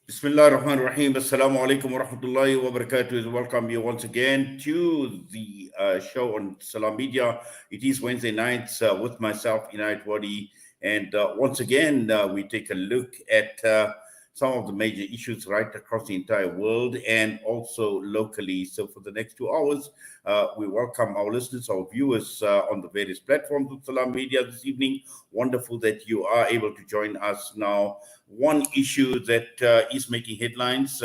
Bismillah ar-Rahman ar-Rahim. Assalamu alaikum wa rahmatullahi wa barakatuh. Welcome you once again to the show on Salam Media. It is Wednesday nights with myself, Inayat Wadi. And once again, we take a look at some of the major issues right across the entire world and also locally. So for the next 2 hours, we welcome our listeners, our viewers on the various platforms of Salam Media this evening. Wonderful that you are able to join us now. One issue that is making headlines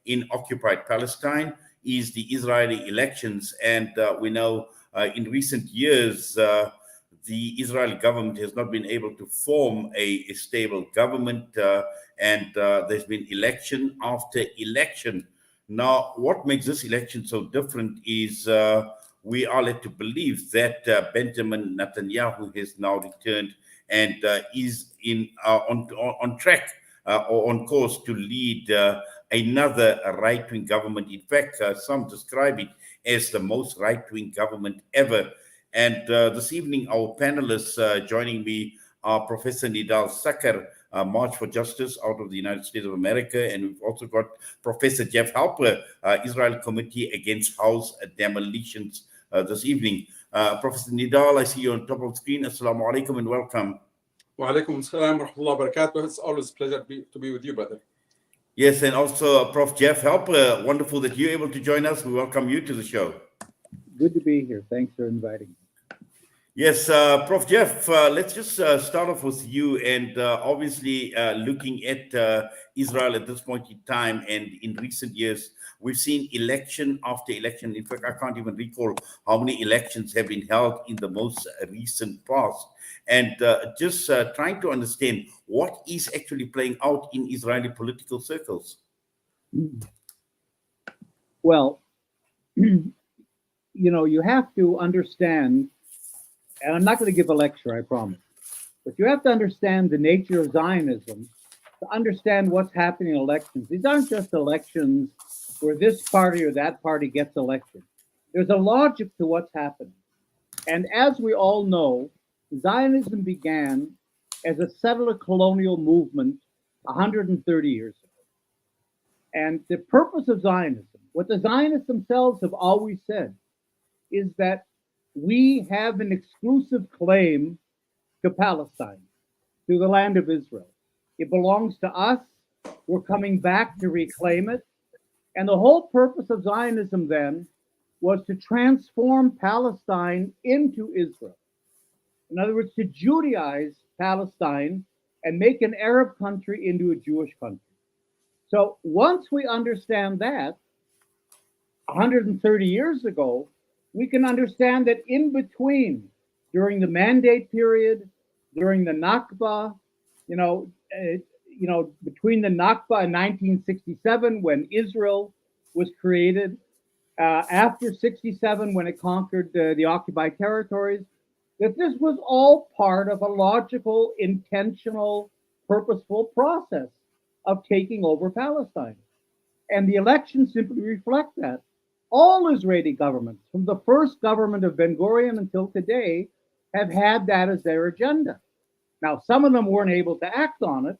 in occupied Palestine is the Israeli elections. And we know in recent years, the Israeli government has not been able to form a stable government, and there's been election after election. Now, what makes this election so different is we are led to believe that Benjamin Netanyahu has now returned and is on track or on course to lead another right-wing government. In fact, some describe it as the most right-wing government ever. And this evening, our panelists joining me are Professor Nidal Sakr, March for Justice out of the United States of America, and we've also got Professor Jeff Halper, Israel Committee Against House Demolitions this evening. Professor Nidal, I see you on top of the screen. Assalamu alaikum and welcome. Wa alaikum assalam wa rahmatullahi wa barakatuh. It's always a pleasure to be with you, brother. Yes, and also Prof. Jeff Halper. Wonderful that you're able to join us. We welcome you to the show. Good to be here. Thanks for inviting me. Yes, Prof. Jeff, let's just start off with you and obviously looking at Israel at this point in time and in recent years, we've seen election after election. In fact, I can't even recall how many elections have been held in the most recent past. And just trying to understand what is actually playing out in Israeli political circles. Well, you have to understand, and I'm not going to give a lecture, I promise, but you have to understand the nature of Zionism to understand what's happening in elections. These aren't just elections where this party or that party gets elected. There's a logic to what's happening. And as we all know, Zionism began as a settler colonial movement 130 years ago. And the purpose of Zionism, what the Zionists themselves have always said, is that we have an exclusive claim to Palestine, to the land of Israel. It belongs to us. We're coming back to reclaim it. And the whole purpose of Zionism then was to transform Palestine into Israel. In other words, to Judaize Palestine and make an Arab country into a Jewish country. So once we understand that, 130 years ago, we can understand that in between, during the Mandate period, during the Nakba, between the Nakba in 1967 when Israel was created, after 67 when it conquered the occupied territories, that this was all part of a logical, intentional, purposeful process of taking over Palestine. And the elections simply reflect that. All Israeli governments, from the first government of Ben Gurion until today, have had that as their agenda. Now, some of them weren't able to act on it.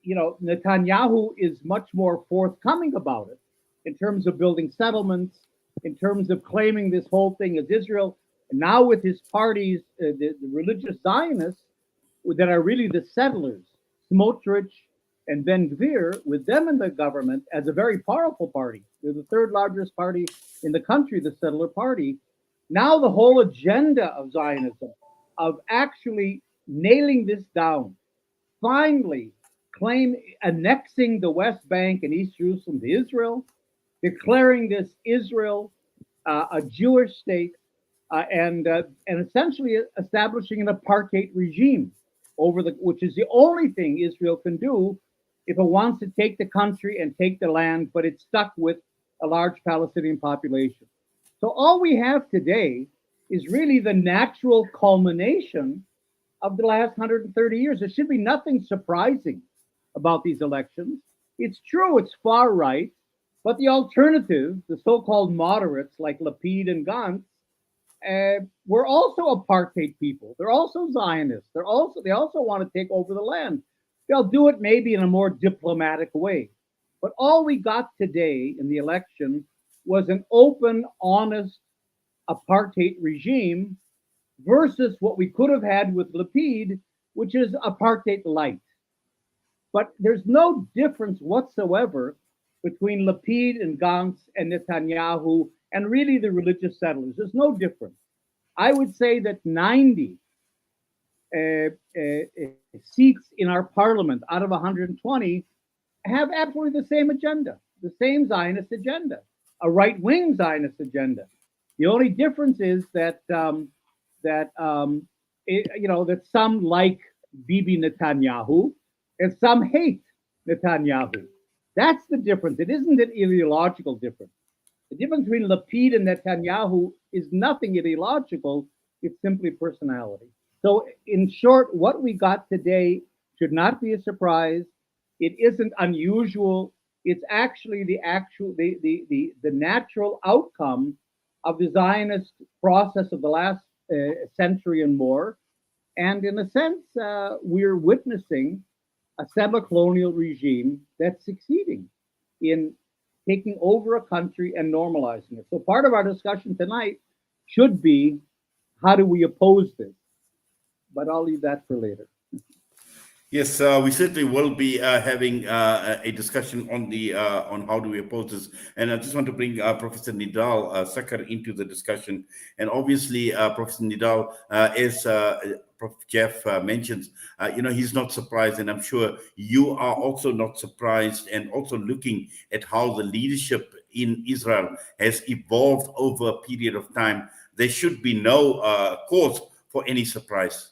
Netanyahu is much more forthcoming about it in terms of building settlements, in terms of claiming this whole thing as Israel. And now with his parties, the religious Zionists that are really the settlers, Smotrich and Ben Gvir, with them in the government as a very powerful party. They're the third largest party in the country, the settler party. Now the whole agenda of Zionism, of actually nailing this down, finally annexing the West Bank and East Jerusalem to Israel, declaring this Israel a Jewish state, and essentially establishing an apartheid regime which is the only thing Israel can do if it wants to take the country and take the land, but it's stuck with a large Palestinian population. So all we have today is really the natural culmination of the last 130 years. There should be nothing surprising about these elections. It's true, it's far right, but the alternative, the so-called moderates like Lapid and Gantz, were also apartheid people. They're also Zionists. They also want to take over the land. They'll do it maybe in a more diplomatic way. But all we got today in the election was an open, honest apartheid regime versus what we could have had with Lapid, which is apartheid light. But there's no difference whatsoever between Lapid and Gantz and Netanyahu and really the religious settlers. There's no difference. I would say that 90 seats in our parliament out of 120 have absolutely the same agenda, the same Zionist agenda, a right-wing Zionist agenda. The only difference is that that some like Bibi Netanyahu and some hate Netanyahu. That's the difference. It isn't an ideological difference. The difference between Lapid and Netanyahu is nothing ideological. It's simply personality. So in short, what we got today should not be a surprise. It isn't unusual. It's actually the natural outcome of the Zionist process of the last century and more. And in a sense, we're witnessing a semi-colonial regime that's succeeding in taking over a country and normalizing it. So part of our discussion tonight should be, how do we oppose this? But I'll leave that for later. Yes, we certainly will be having a discussion on how do we oppose this. And I just want to bring Professor Nidal Sakr into the discussion. And obviously, Professor Nidal, as Prof. Jeff mentions, he's not surprised, and I'm sure you are also not surprised, and also looking at how the leadership in Israel has evolved over a period of time. There should be no cause for any surprise.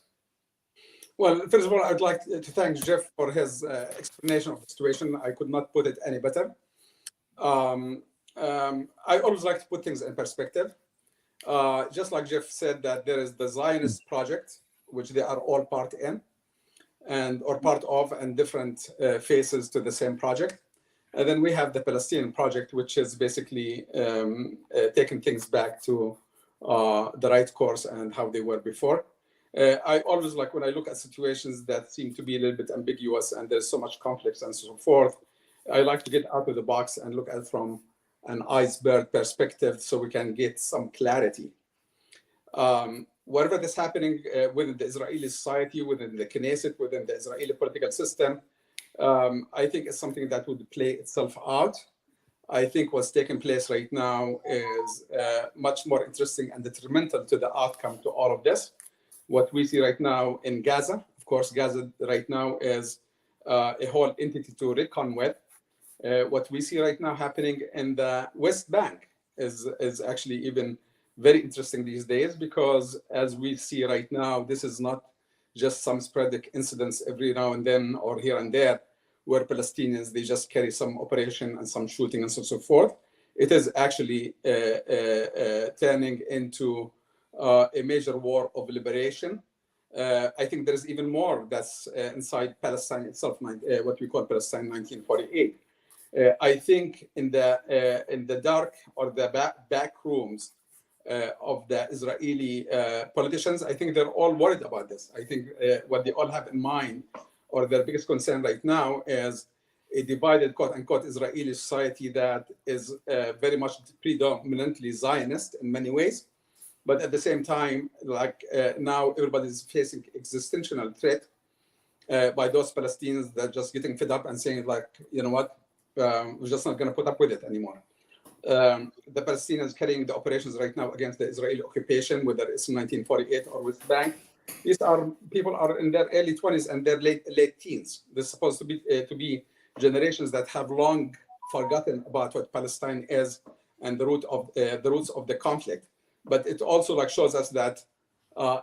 Well, first of all, I'd like to thank Jeff for his explanation of the situation. I could not put it any better. I always like to put things in perspective. Just like Jeff said, that there is the Zionist project, which they are all part in, or part of, and different faces to the same project. And then we have the Palestinian project, which is basically taking things back to the right course and how they were before. I always like, when I look at situations that seem to be a little bit ambiguous and there's so much conflict and so forth, I like to get out of the box and look at it from an iceberg perspective so we can get some clarity. Whatever is happening within the Israeli society, within the Knesset, within the Israeli political system, I think it's something that would play itself out. I think what's taking place right now is much more interesting and detrimental to the outcome to all of this. What we see right now in Gaza, of course, Gaza right now is a whole entity to reckon with. What we see right now happening in the West Bank is actually even very interesting these days, because as we see right now, this is not just some sporadic incidents every now and then or here and there, where Palestinians, they just carry some operation and some shooting and so forth. It is actually turning into a major war of liberation. I think there is even more that's inside Palestine itself, what we call Palestine 1948. I think in the dark or the back rooms of the Israeli politicians, I think they're all worried about this. I think what they all have in mind, or their biggest concern right now, is a divided, quote unquote, Israeli society that is very much predominantly Zionist in many ways. But at the same time, now everybody's facing existential threat by those Palestinians that are just getting fed up and saying, you know what, we're just not going to put up with it anymore. The Palestinians carrying the operations right now against the Israeli occupation, whether it's 1948 or West Bank, these are people are in their early 20s and their late teens. They're supposed to be generations that have long forgotten about what Palestine is and the roots of the conflict. But it also shows us that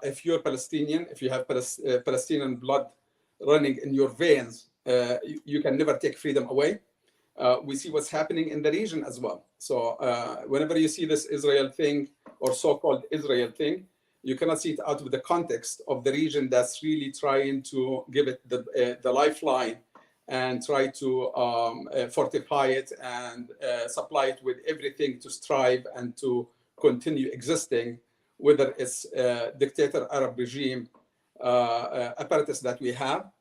if you're Palestinian, if you have Palestinian blood running in your veins, you can never take freedom away. We see what's happening in the region as well. So whenever you see this Israel thing, or so-called Israel thing, you cannot see it out of the context of the region that's really trying to give it the lifeline and try to fortify it and supply it with everything to strive and to continue existing, whether it's dictator Arab regime apparatus that we have,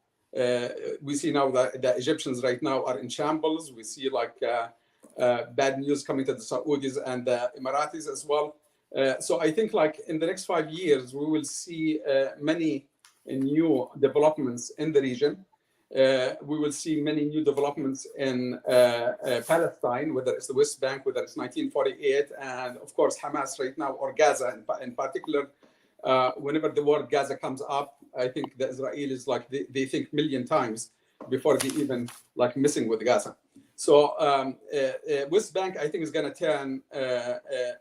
We see now that the Egyptians right now are in shambles. We see like bad news coming to the Saudis and the Emiratis as well. So I think like in the next 5 years, we will see many new developments in the region. We will see many new developments in Palestine, whether it's the West Bank, whether it's 1948, and of course Hamas right now, or Gaza in particular. Whenever the word Gaza comes up, I think the Israelis like they think a million times before they even like messing with Gaza. So West Bank, I think, is going to turn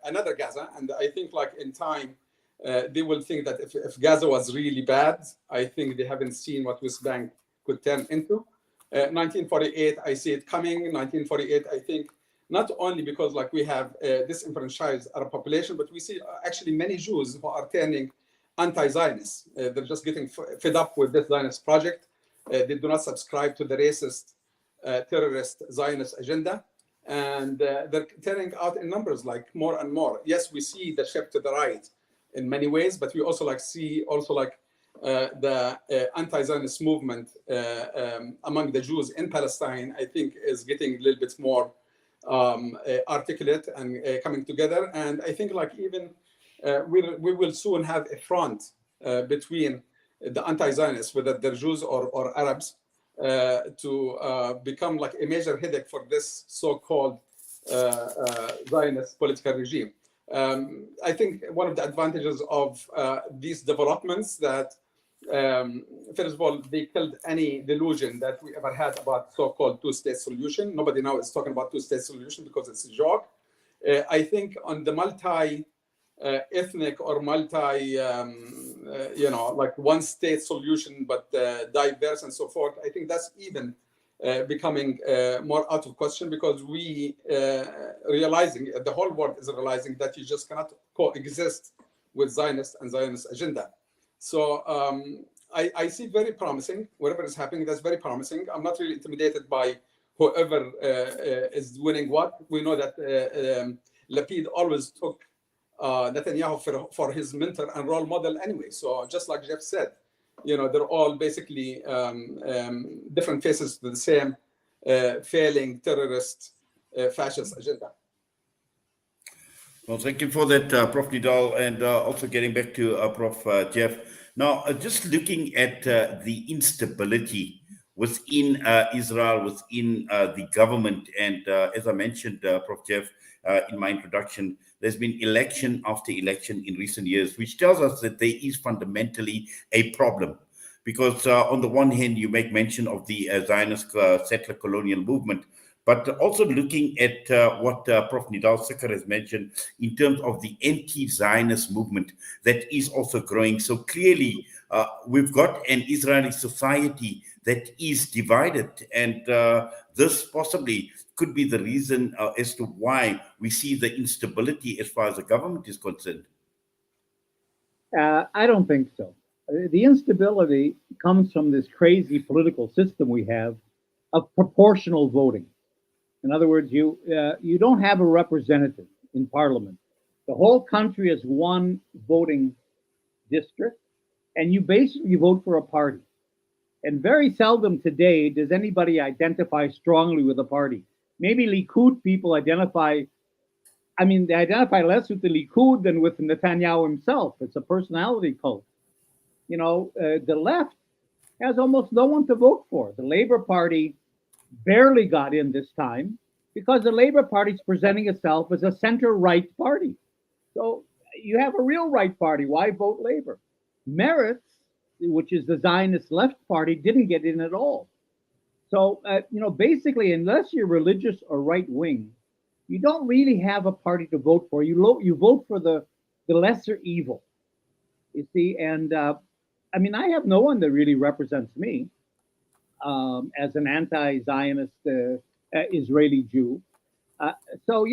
another Gaza, and I think like in time they will think that if Gaza was really bad, I think they haven't seen what West Bank could turn into. 1948, I see it coming. 1948, I think, not only because like we have disenfranchised Arab population, but we see actually many Jews who are turning anti-Zionist. They're just getting fed up with this Zionist project. They do not subscribe to the racist, terrorist Zionist agenda. And they're turning out in numbers like more and more. Yes, we see the shift to the right in many ways, but we also like see also like the anti-Zionist movement among the Jews in Palestine, I think, is getting a little bit more articulate and coming together. And I think like even we will soon have a front between the anti-Zionists, whether they're Jews or Arabs, to become like a major headache for this so-called Zionist political regime. I think one of the advantages of these developments that first of all, they killed any delusion that we ever had about so-called two-state solution. Nobody now is talking about two-state solution because it's a joke. I think on the multi-ethnic or like one-state solution, but diverse and so forth, I think that's even becoming more out of question, because we realizing, the whole world is realizing that you just cannot coexist with Zionist and Zionist agenda. So I see very promising, whatever is happening, that's very promising. I'm not really intimidated by whoever is winning what. We know that Lapid always took Netanyahu for his mentor and role model anyway. So just like Jeff said, they're all basically different faces to the same failing terrorist fascist agenda. Well, thank you for that, Prof. Nidal, and also getting back to Prof. Jeff. Now, just looking at the instability within Israel, within the government, and as I mentioned, Prof. Jeff, in my introduction, there's been election after election in recent years, which tells us that there is fundamentally a problem. Because on the one hand, you make mention of the Zionist settler colonial movement, but also looking at what Prof. Nidal Sakr has mentioned in terms of the anti-Zionist movement that is also growing. So clearly, we've got an Israeli society that is divided, and this possibly could be the reason as to why we see the instability as far as the government is concerned. I don't think so. The instability comes from this crazy political system we have of proportional voting. In other words, you don't have a representative in parliament. The whole country is one voting district, and you basically vote for a party. And very seldom today does anybody identify strongly with a party. Maybe Likud people identify, they identify less with the Likud than with Netanyahu himself. It's a personality cult. The left has almost no one to vote for. The Labour Party barely got in this time because the Labour Party is presenting itself as a center-right party. So you have a real right party. Why vote Labour? Meretz, which is the Zionist left party, didn't get in at all. So, basically, unless you're religious or right-wing, you don't really have a party to vote for. You vote for the lesser evil, you see. And, I have no one that really represents me as an anti-Zionist Israeli Jew. So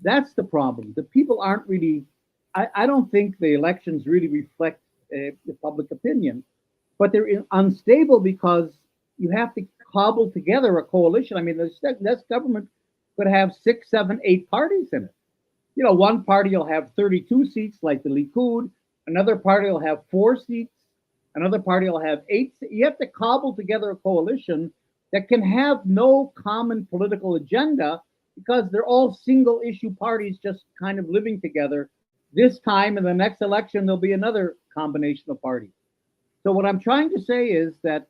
that's the problem. The people aren't really, I don't think the elections really reflect the public opinion, but they're unstable because you have to cobble together a coalition. This government could have 6, 7, 8 parties in it. One party will have 32 seats like the Likud, another party will have 4 seats, Another party will have 8. You have to cobble together a coalition that can have no common political agenda because they're all single issue parties just kind of living together. This time in the next election, there'll be another combination of parties. So what I'm trying to say is that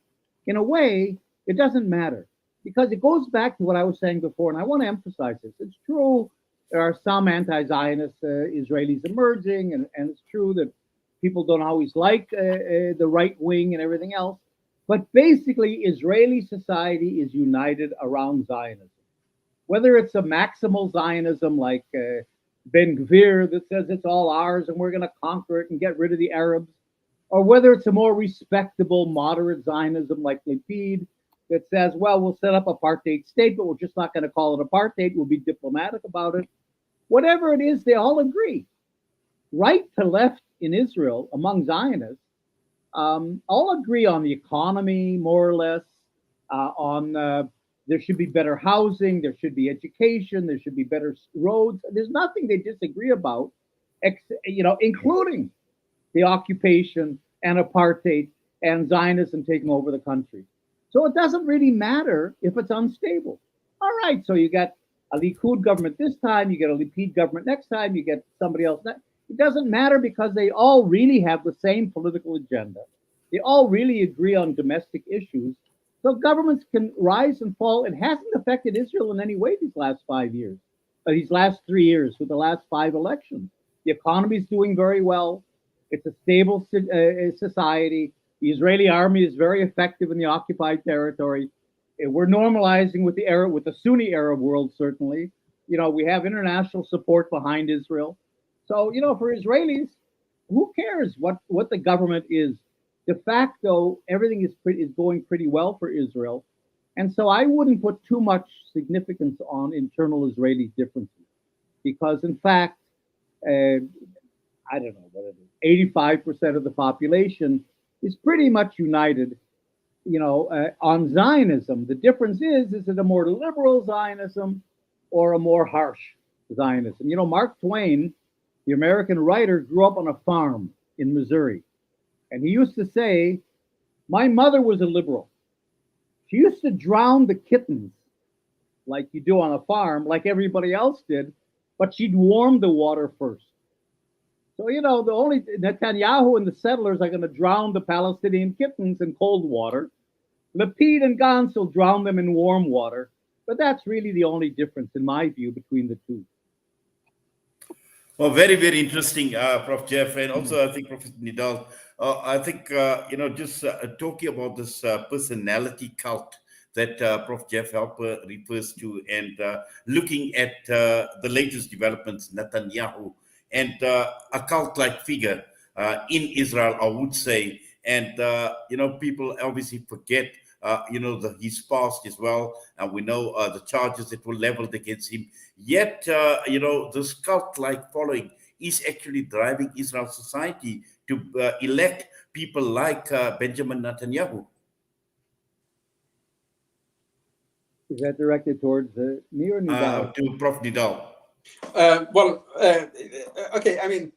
in a way, it doesn't matter because it goes back to what I was saying before. And I want to emphasize this. It's true there are some anti-Zionist Israelis emerging, and it's true that people don't always like the right wing and everything else. But basically, Israeli society is united around Zionism. Whether it's a maximal Zionism like Ben Gvir that says it's all ours and we're going to conquer it and get rid of the Arabs, or whether it's a more respectable, moderate Zionism like Lapid that says, well, we'll set up apartheid state, but we're just not going to call it apartheid. We'll be diplomatic about it. Whatever it is, they all agree. Right to left in Israel, among Zionists, all agree on the economy, more or less, on there should be better housing, there should be education, there should be better roads. There's nothing they disagree about, including the occupation and apartheid and Zionism taking over the country. So it doesn't really matter if it's unstable. All right, so you got a Likud government this time, you get a Lapid government next time, you get somebody else next. It doesn't matter because they all really have the same political agenda. They all really agree on domestic issues. So governments can rise and fall. It hasn't affected Israel in any way these last 5 years, these last 3 years with the last 5 elections. The economy is doing very well. It's a stable society. The Israeli army is very effective in the occupied territory. We're normalizing with the Sunni Arab world, certainly. We have international support behind Israel. So, for Israelis, who cares what the government is? De facto, everything is going pretty well for Israel. And so I wouldn't put too much significance on internal Israeli differences because, in fact, I don't know what it is, 85% of the population is pretty much united, on Zionism. The difference is it a more liberal Zionism or a more harsh Zionism? Mark Twain, the American writer, grew up on a farm in Missouri. And he used to say, my mother was a liberal. She used to drown the kittens like you do on a farm, like everybody else did, but she'd warm the water first. So, the only Netanyahu and the settlers are going to drown the Palestinian kittens in cold water. Lapid and Gantz will drown them in warm water. But that's really the only difference, in my view, between the two. Well, very, very interesting, Prof. Jeff, and also I think Professor Nidal. I think just talking about this personality cult that Prof. Jeff Halper refers to, and looking at the latest developments, Netanyahu, and a cult-like figure in Israel, I would say, and people obviously forget. His past as well, and we know the charges that were leveled against him. Yet, this cult-like following is actually driving Israel society to elect people like Benjamin Netanyahu. Is that directed towards me or Nidal? To Prof. Nidal. Okay. I mean,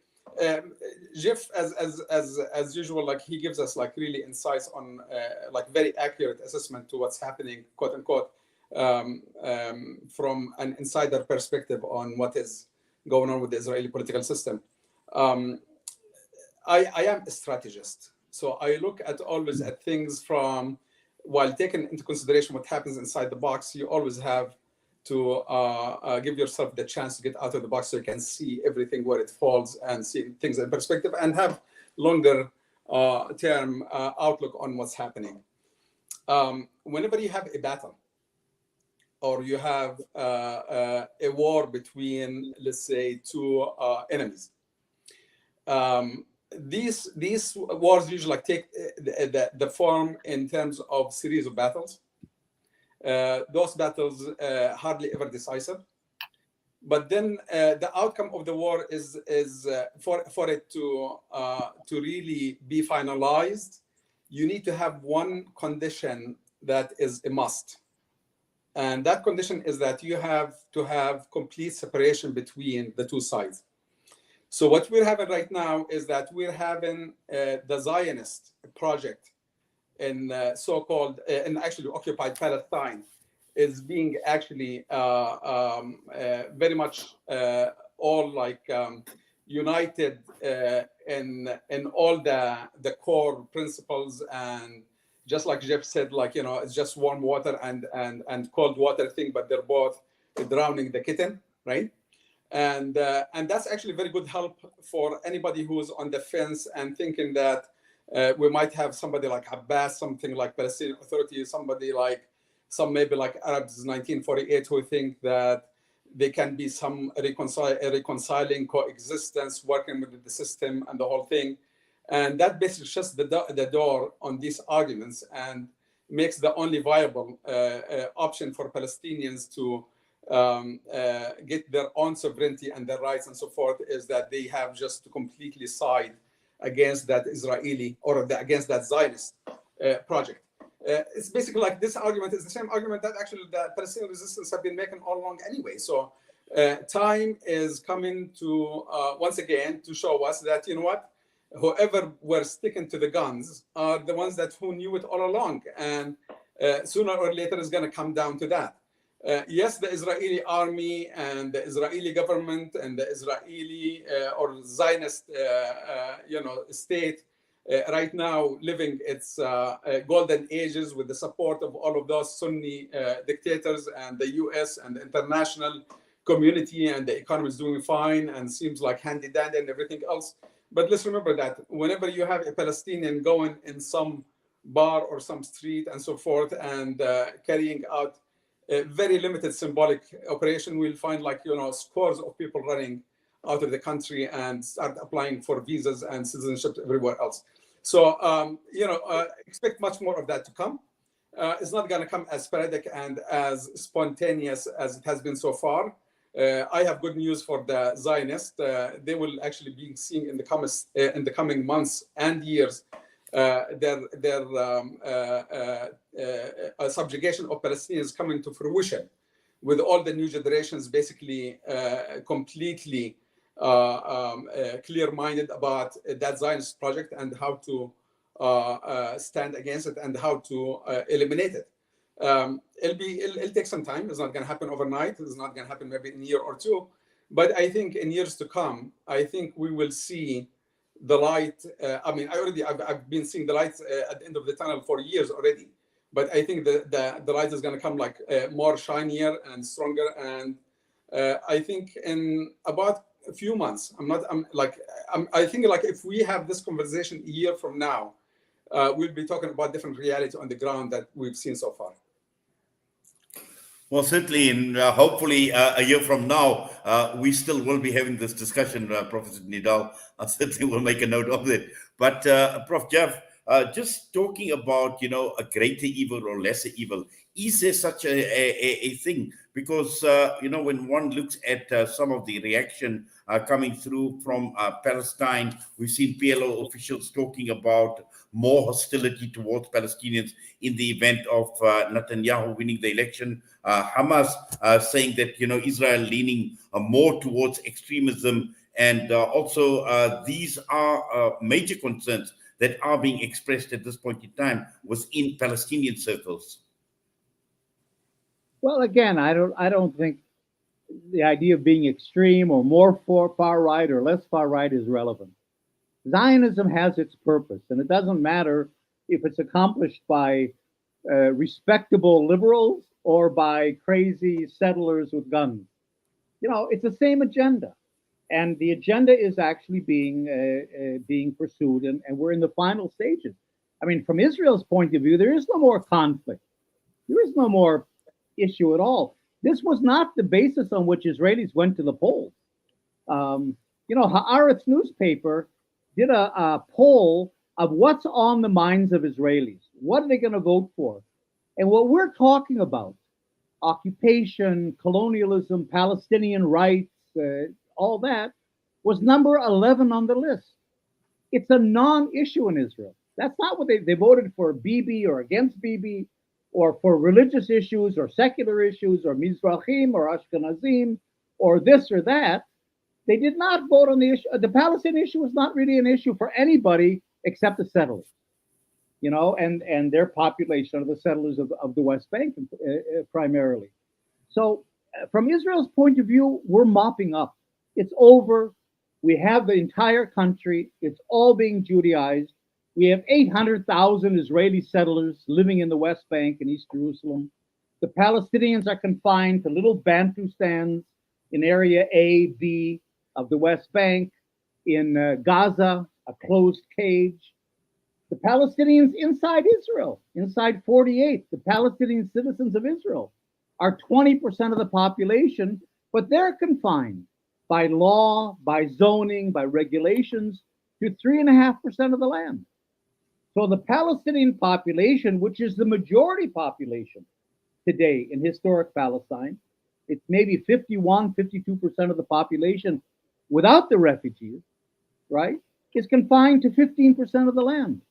Jeff, as usual, like he gives us like really insights on very accurate assessment to what's happening, quote unquote, from an insider perspective on what is going on with the Israeli political system. I am a strategist, so I look at always at things from, while taking into consideration what happens inside the box, you always have to give yourself the chance to get out of the box so you can see everything where it falls and see things in perspective and have longer term outlook on what's happening. Whenever you have a battle or you have a war between, let's say, two enemies, these wars usually take the form in terms of series of battles. Those battles hardly ever decisive, but then the outcome of the war is for it to really be finalized. You need to have one condition that is a must, and that condition is that you have to have complete separation between the two sides. So what we're having right now is that we're having the Zionist project in so-called, in actually occupied Palestine is being actually very much all like united in all the core principles, and just like Jeff said, like, you know, it's just warm water and cold water thing, but they're both drowning the kitten, right? And that's actually very good help for anybody who's on the fence and thinking that we might have somebody like Abbas, something like Palestinian Authority, somebody like maybe like Arabs 1948 who think that there can be some reconciling coexistence, working with the system and the whole thing. And that basically shuts the door on these arguments and makes the only viable option for Palestinians to get their own sovereignty and their rights and so forth is that they have just to completely side against that Israeli or against that Zionist project. It's basically like this argument is the same argument that actually the Palestinian resistance have been making all along anyway. So time is coming to once again to show us that, you know what, whoever were sticking to the guns are the ones that who knew it all along, and sooner or later is going to come down to that. Yes, the Israeli army and the Israeli government and the Israeli or Zionist, state right now living its golden ages with the support of all of those Sunni dictators and the U.S. and the international community, and the economy is doing fine and seems like handy-dandy and everything else. But let's remember that whenever you have a Palestinian going in some bar or some street and so forth and carrying out a very limited symbolic operation, we'll find like, you know, scores of people running out of the country and start applying for visas and citizenship everywhere else. So, expect much more of that to come. It's not going to come as sporadic and as spontaneous as it has been so far. I have good news for the Zionists. They will actually be seeing in the coming months and years their subjugation of Palestinians coming to fruition, with all the new generations basically completely clear-minded about that Zionist project and how to stand against it and how to eliminate it. It'll take some time. It's not going to happen overnight. It's not going to happen maybe in a year or two. But I think in years to come, I think we will see the light. I've been seeing the light at the end of the tunnel for years already. But I think the light is going to come like more shinier and stronger. And I think in about a few months, I think like if we have this conversation a year from now, we'll be talking about different reality on the ground that we've seen so far. Well, certainly, and hopefully a year from now, we still will be having this discussion, Professor Nidal. I certainly will make a note of it. But Prof. Jeff, just talking about, a greater evil or lesser evil, is there such a thing? Because, when one looks at some of the reaction coming through from Palestine, we've seen PLO officials talking about more hostility towards Palestinians in the event of Netanyahu winning the election. Hamas saying that, Israel leaning more towards extremism. And also these are major concerns that are being expressed at this point in time within Palestinian circles. Well, again, I don't think the idea of being extreme or more far right or less far right is relevant. Zionism has its purpose, and it doesn't matter if it's accomplished by respectable liberals or by crazy settlers with guns. It's the same agenda, and the agenda is actually being pursued, and we're in the final stages. I mean, from Israel's point of view, there is no more conflict. There is no more issue at all. This was not the basis on which Israelis went to the polls. Haaretz newspaper did a poll of what's on the minds of Israelis. What are they going to vote for? And what we're talking about, occupation, colonialism, Palestinian rights, all that, was number 11 on the list. It's a non-issue in Israel. That's not what they voted for, Bibi or against Bibi, or for religious issues or secular issues or Mizrahim or Ashkenazim or this or that. They did not vote on the issue. The Palestinian issue was not really an issue for anybody except the settlers, and their population of the settlers of the West Bank primarily. So, from Israel's point of view, we're mopping up. It's over. We have the entire country. It's all being Judaized. We have 800,000 Israeli settlers living in the West Bank and East Jerusalem. The Palestinians are confined to little Bantustans in Area A, B of the West Bank, in Gaza, a closed cage. The Palestinians inside Israel, inside 48, the Palestinian citizens of Israel are 20% of the population, but they're confined by law, by zoning, by regulations to 3.5% of the land. So the Palestinian population, which is the majority population today in historic Palestine, it's maybe 51, 52% of the population without the refugees, right, is confined to 15% of the land.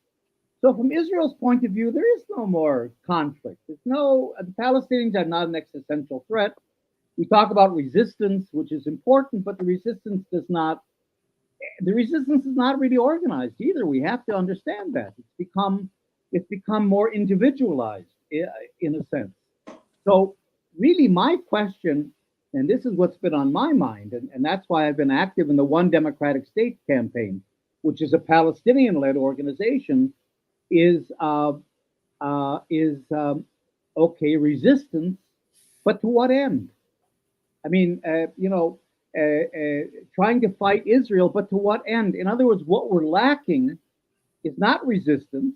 So from Israel's point of view, there is no more conflict. The Palestinians are not an existential threat. We talk about resistance, which is important, but the resistance is not really organized either. We have to understand that. It's become more individualized in a sense. So really my question, and this is what's been on my mind, and that's why I've been active in the One Democratic State campaign, which is a Palestinian-led organization, is okay, resistance, but to what end? I mean, trying to fight Israel, but to what end? In other words, what we're lacking is not resistance.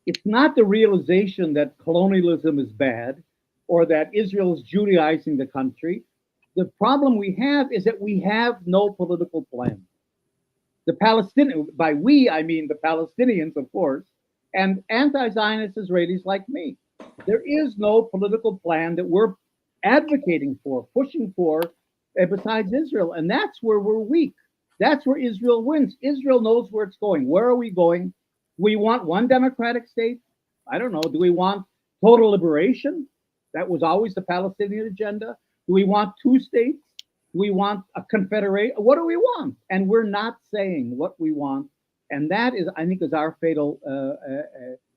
It's not the realization that colonialism is bad or that Israel is Judaizing the country. The problem we have is that we have no political plan. The Palestinian, by we, I mean the Palestinians, of course, and anti-Zionist Israelis like me. There is no political plan that we're advocating for, pushing for, besides Israel. And that's where we're weak. That's where Israel wins. Israel knows where it's going. Where are we going? We want one democratic state? I don't know. Do we want total liberation? That was always the Palestinian agenda. Do we want two states? Do we want a confederation? What do we want? And we're not saying what we want. And that is, I think, is our fatal.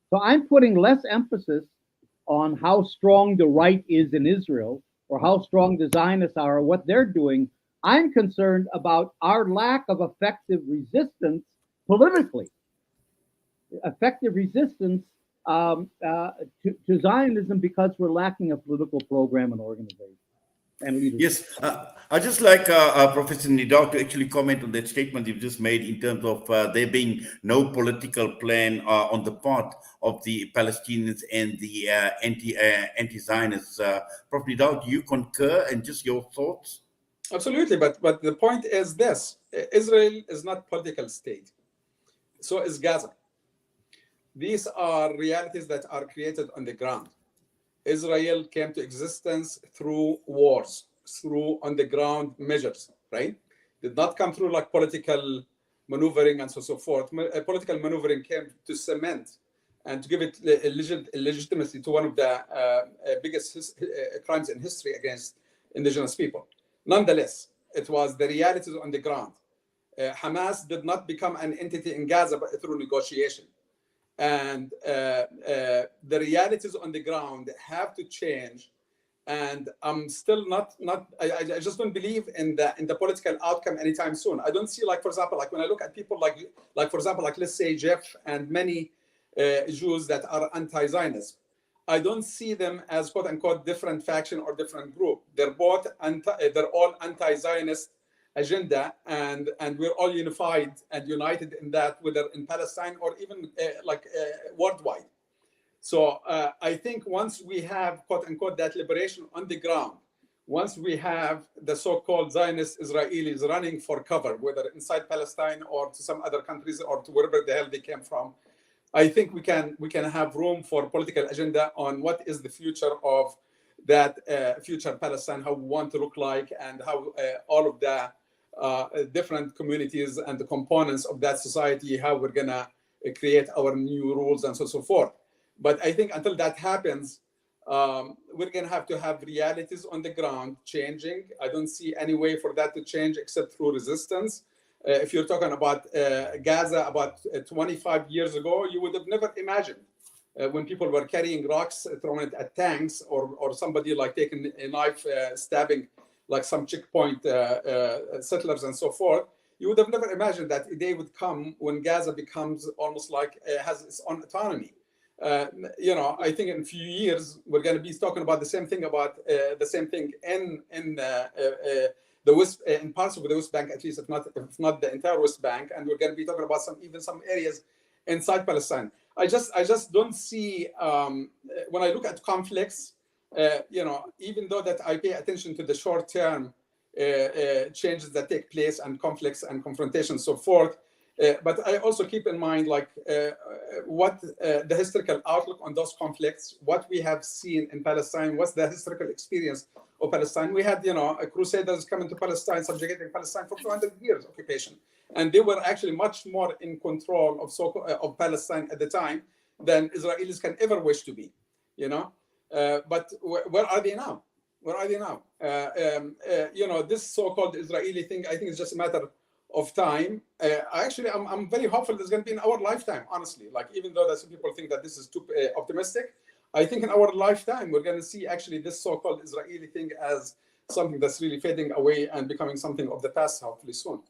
So I'm putting less emphasis on how strong the right is in Israel or how strong the Zionists are or what they're doing. I'm concerned about our lack of effective resistance politically, effective resistance to Zionism, because we're lacking a political program and organization and leadership. Yes, I'd just like Professor Nidal to actually comment on that statement you've just made in terms of there being no political plan on the part of the Palestinians and the anti-Zionists. Prof. Nidal, do you concur, and just your thoughts? Absolutely, but the point is this: Israel is not a political state, so is Gaza. These are realities that are created on the ground. Israel came to existence through wars, through on-the-ground measures, right? Did not come through like political maneuvering and so forth. Political maneuvering came to cement and to give it legitimacy to one of the biggest crimes in history against indigenous people. Nonetheless, it was the realities on the ground. Hamas did not become an entity in Gaza but through negotiation. And the realities on the ground have to change. And I'm still not I just don't believe in the political outcome anytime soon. I don't see, like, for example, like when I look at people like for example, like let's say Jeff and many Jews that are anti-Zionist, I don't see them as quote unquote different faction or different group. They're all anti-Zionist agenda, and we're all unified and united in that, whether in Palestine or even worldwide. So I think once we have quote unquote that liberation on the ground, once we have the so-called Zionist Israelis running for cover, whether inside Palestine or to some other countries or to wherever the hell they came from, I think we can have room for political agenda on what is the future of that future Palestine, how we want to look like, and how all of the different communities and the components of that society, how we're gonna create our new rules and so forth. But I think until that happens, we're going to have realities on the ground changing. I don't see any way for that to change except through resistance. If you're talking about Gaza about 25 years ago, you would have never imagined when people were carrying rocks, throwing it at tanks, or somebody like taking a knife, stabbing like some checkpoint settlers and so forth. You would have never imagined that a day would come when Gaza becomes almost like has its own autonomy. I think in a few years we're going to be talking about the same thing in the West, in parts of the West Bank, at least, if not the entire West Bank, and we're going to be talking about some areas inside Palestine. I just don't see when I look at conflicts, even though that I pay attention to the short term changes that take place and conflicts and confrontations, so forth. But I also keep in mind what the historical outlook on those conflicts, what we have seen in Palestine, what's the historical experience of Palestine. We had, crusaders coming to Palestine, subjugating Palestine for 200 years occupation, and they were actually much more in control of Palestine at the time than Israelis can ever wish to be. But where are they now? Where are they now? This so-called Israeli thing, I think it's just a matter of time. I'm very hopeful it's going to be in our lifetime, honestly. Like, even though that some people think that this is too optimistic, I think in our lifetime we're going to see actually this so-called Israeli thing as something that's really fading away and becoming something of the past, hopefully soon.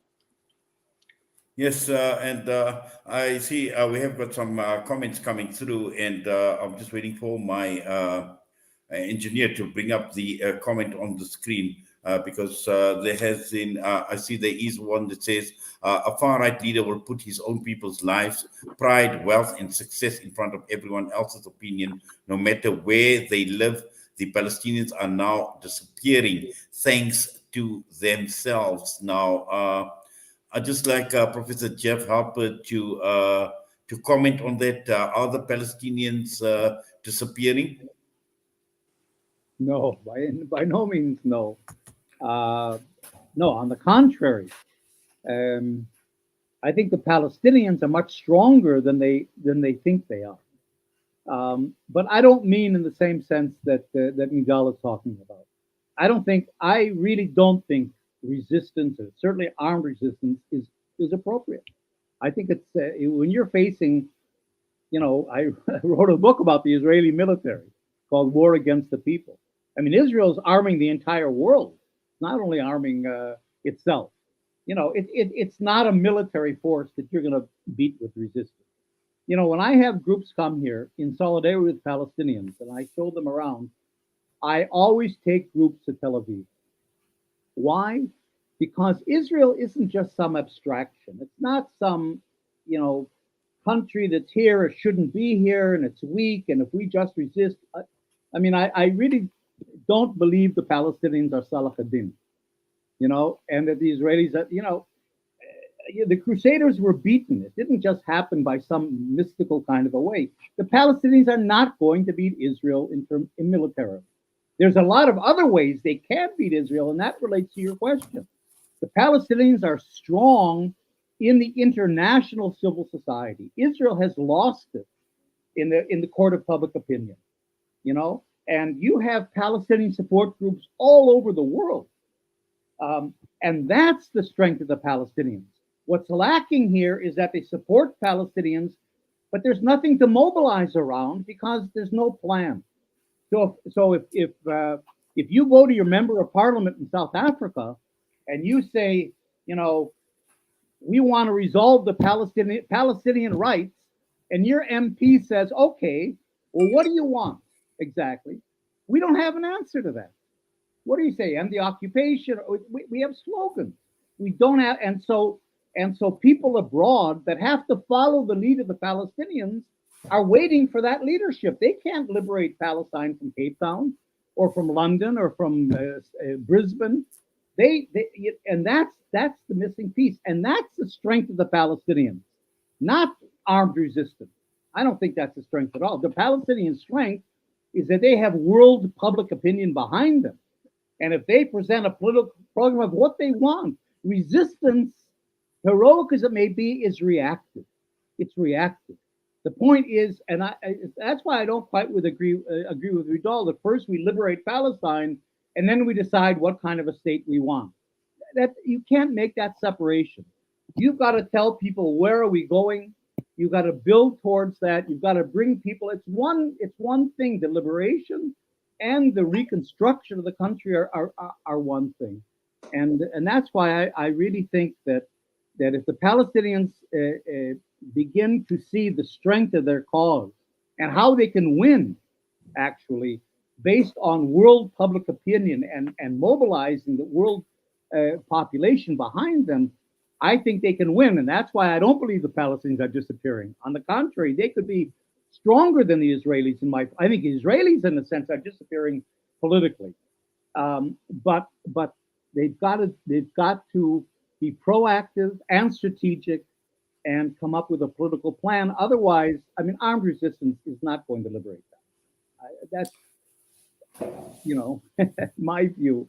Yes, and I see we have got some comments coming through, and I'm just waiting for my engineer to bring up the comment on the screen. Because there has been, I see there is one that says a far-right leader will put his own people's lives, pride, wealth, and success in front of everyone else's opinion, no matter where they live. The Palestinians are now disappearing thanks to themselves. Now, I'd just like Professor Jeff Halper to comment on that. Are the Palestinians disappearing? No, by no means, no. No, on the contrary. I think the Palestinians are much stronger than they think they are. But I don't mean in the same sense that Nidal is talking about. I really don't think resistance, or certainly armed resistance, is appropriate. I think it's when you're facing, I wrote a book about the Israeli military called War Against the People. I mean, Israel's arming the entire world, not only arming itself. It's not a military force that you're going to beat with resistance. When I have groups come here in solidarity with Palestinians and I show them around, I always take groups to Tel Aviv. Why? Because Israel isn't just some abstraction. It's not some, country that's here or shouldn't be here and it's weak. And if we just resist, I really don't believe the Palestinians are Salah ad-Din, and that the Israelis, the Crusaders were beaten. It didn't just happen by some mystical kind of a way. The Palestinians are not going to beat Israel in militarily. There's a lot of other ways they can beat Israel, and that relates to your question. The Palestinians are strong in the international civil society. Israel has lost it in the court of public opinion, and you have Palestinian support groups all over the world. And that's the strength of the Palestinians. What's lacking here is that they support Palestinians, but there's nothing to mobilize around because there's no plan. So if you go to your member of parliament in South Africa and you say, we want to resolve the Palestinian rights, and your MP says, okay, well, what do you want exactly? We don't have an answer to that. What do you say? End the occupation? We have slogans. We don't have, and so people abroad that have to follow the lead of the Palestinians are waiting for that leadership. They can't liberate Palestine from Cape Town or from London or from Brisbane. And that's the missing piece, and that's the strength of the Palestinians, not armed resistance. I don't think that's the strength at all. The Palestinian strength is that they have world public opinion behind them. And if they present a political program of what they want, resistance, heroic as it may be, is reactive. It's reactive. The point is, and that's why I don't quite agree with Nidal, that first we liberate Palestine and then we decide what kind of a state we want. That you can't make that separation. You've got to tell people, where are we going? You've got to build towards that. You've got to bring people. It's one thing. The liberation and the reconstruction of the country are one thing, and that's why I really think that if the Palestinians begin to see the strength of their cause and how they can win, actually, based on world public opinion and mobilizing the world population behind them, I think they can win. And that's why I don't believe the Palestinians are disappearing. On the contrary, they could be stronger than the Israelis. I think the Israelis, in a sense, are disappearing politically. But they've got to be proactive and strategic and come up with a political plan. Otherwise, I mean, armed resistance is not going to liberate them. That's, my view.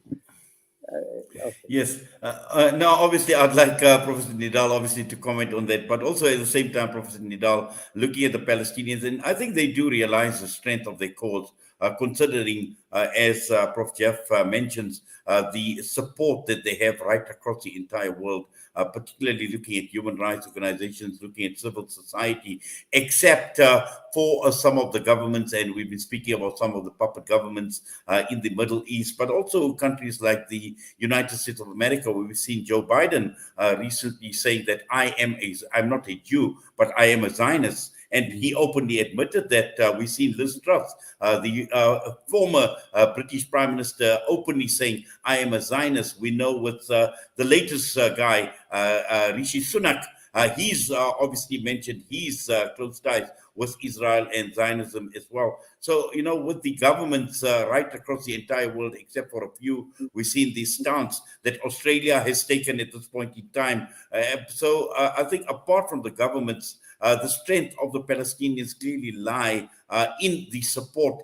Okay. Yes. Now, obviously, I'd like Professor Nidal, obviously, to comment on that. But also, at the same time, Professor Nidal, looking at the Palestinians, and I think they do realize the strength of their cause, considering, as Prof. Jeff mentions, the support that they have right across the entire world, particularly looking at human rights organizations, looking at civil society, except for some of the governments, and we've been speaking about some of the puppet governments in the Middle East, but also countries like the United States of America, where we've seen Joe Biden recently saying that I'm not a Jew, but I am a Zionist. And he openly admitted that. We've seen Liz Truss, the former British Prime Minister, openly saying, I am a Zionist. We know with the latest guy, Rishi Sunak, he's obviously mentioned his close ties with Israel and Zionism as well. So, with the governments right across the entire world, except for a few, we've seen this stance that Australia has taken at this point in time. So I think apart from the governments, the strength of the Palestinians clearly lie in the support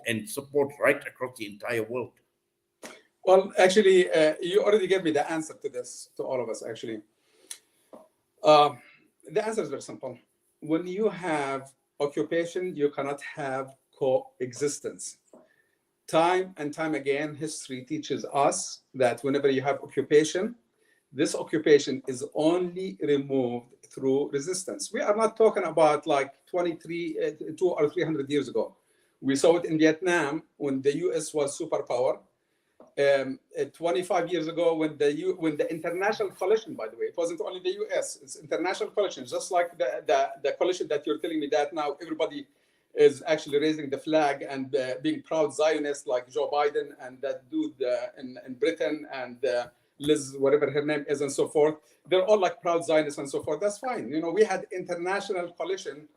right across the entire world. Well, actually, you already gave me the answer to this, to all of us, actually. The answer is very simple. When you have occupation, you cannot have coexistence. Time and time again, history teaches us that whenever you have occupation, this occupation is only removed through resistance. We are not talking about like 200 or 300 years ago. We saw it in Vietnam when the US was superpower. 25 years ago when the international coalition, by the way, it wasn't only the US, it's international coalition, just like the coalition that you're telling me that now everybody is actually raising the flag and being proud Zionists like Joe Biden and that dude in Britain and Liz, whatever her name is, and so forth. They're all like proud Zionists and so forth. That's fine. We had international coalition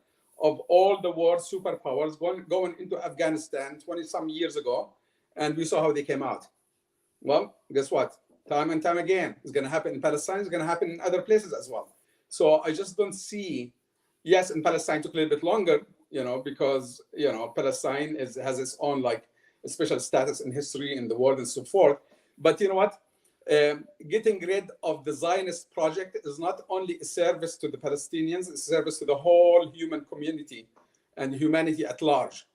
of all the world superpowers going into Afghanistan 20-some years ago, and we saw how they came out. Well, guess what? Time and time again, it's going to happen in Palestine. It's going to happen in other places as well. So I just don't see. Yes, in Palestine took a little bit longer, because Palestine has its own like special status in history in the world and so forth. But you know what? Getting rid of the Zionist project is not only a service to the Palestinians, it's a service to the whole human community and humanity at large.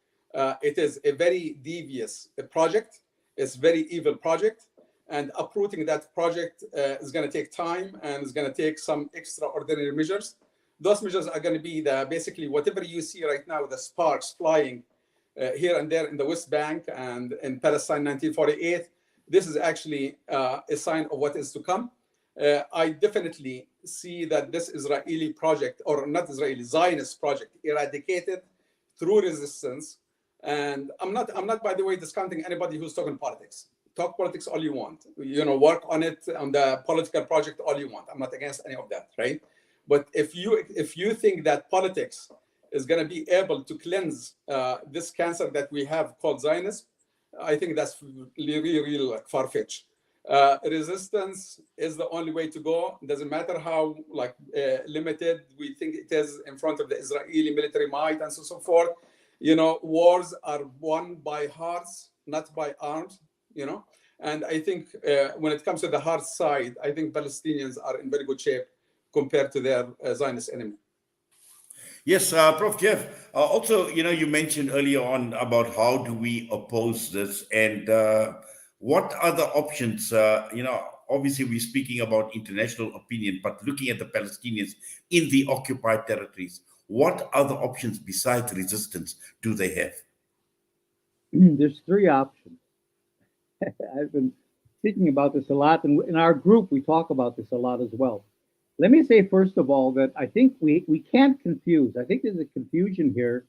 It is a very devious project. It's a very evil project. And uprooting that project is going to take time and it's going to take some extraordinary measures. Those measures are going to be basically whatever you see right now, the sparks flying here and there in the West Bank and in Palestine 1948. This is actually a sign of what is to come. I definitely see that this Israeli project, or not Israeli, Zionist project, eradicated through resistance. And I'm not, by the way, discounting anybody who's talking politics. Talk politics all you want. Work on it, on the political project all you want. I'm not against any of that, right? But if you think that politics is going to be able to cleanse this cancer that we have called Zionism, I think that's really like far-fetched. Resistance is the only way to go. It doesn't matter how limited we think it is in front of the Israeli military might and so forth. Wars are won by hearts, not by arms. And I think when it comes to the hard side, I think Palestinians are in very good shape compared to their Zionist enemy. Yes, Prof. Jeff. Also, you mentioned earlier on about how do we oppose this and what other options, obviously we're speaking about international opinion, but looking at the Palestinians in the occupied territories, what other options besides resistance do they have? There's three options. I've been thinking about this a lot, and in our group, we talk about this a lot as well. Let me say, first of all, that I think we can't confuse. I think there's a confusion here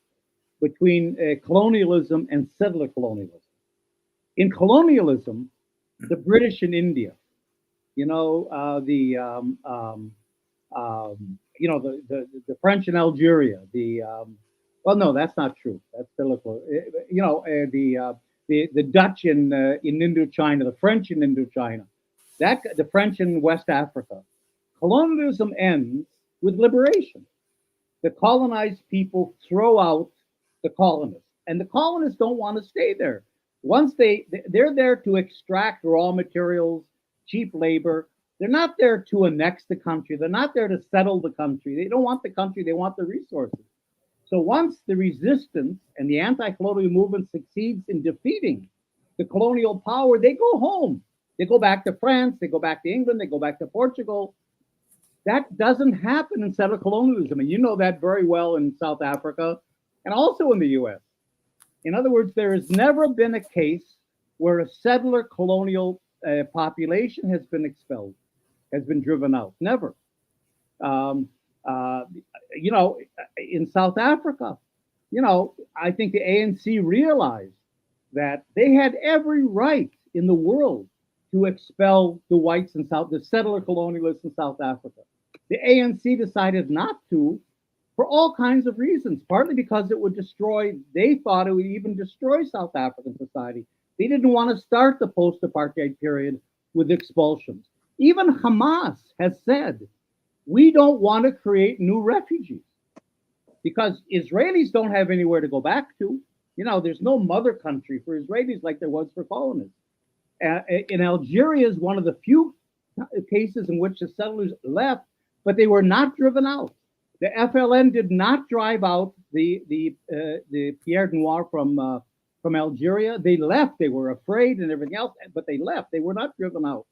between colonialism and settler colonialism. In colonialism, the British in India, the French in Algeria, well, no, that's not true. That's still, the Dutch in Indochina, the French in Indochina, the French in West Africa. Colonialism ends with liberation. The colonized people throw out the colonists, and the colonists don't want to stay there. Once they're there to extract raw materials, cheap labor. They're not there to annex the country. They're not there to settle the country. They don't want the country. They want the resources. So once the resistance and the anti-colonial movement succeeds in defeating the colonial power, they go home. They go back to France. They go back to England. They go back to Portugal. That doesn't happen in settler colonialism, and you know that very well in South Africa and also in the U.S. In other words, there has never been a case where a settler colonial population has been expelled, has been driven out. Never. Um, uh, in South Africa, I think the ANC realized that they had every right in the world to expel the whites in the settler colonialists in South Africa. The ANC decided not to for all kinds of reasons, partly because it would they thought it would even destroy South African society. They didn't want to start the post-apartheid period with expulsions. Even Hamas has said, we don't want to create new refugees because Israelis don't have anywhere to go back to. There's no mother country for Israelis like there was for colonists. In Algeria is one of the few cases in which the settlers left, but they were not driven out. The FLN did not drive out the Pierre Noir from Algeria. They left. They were afraid and everything else, but they left. They were not driven out.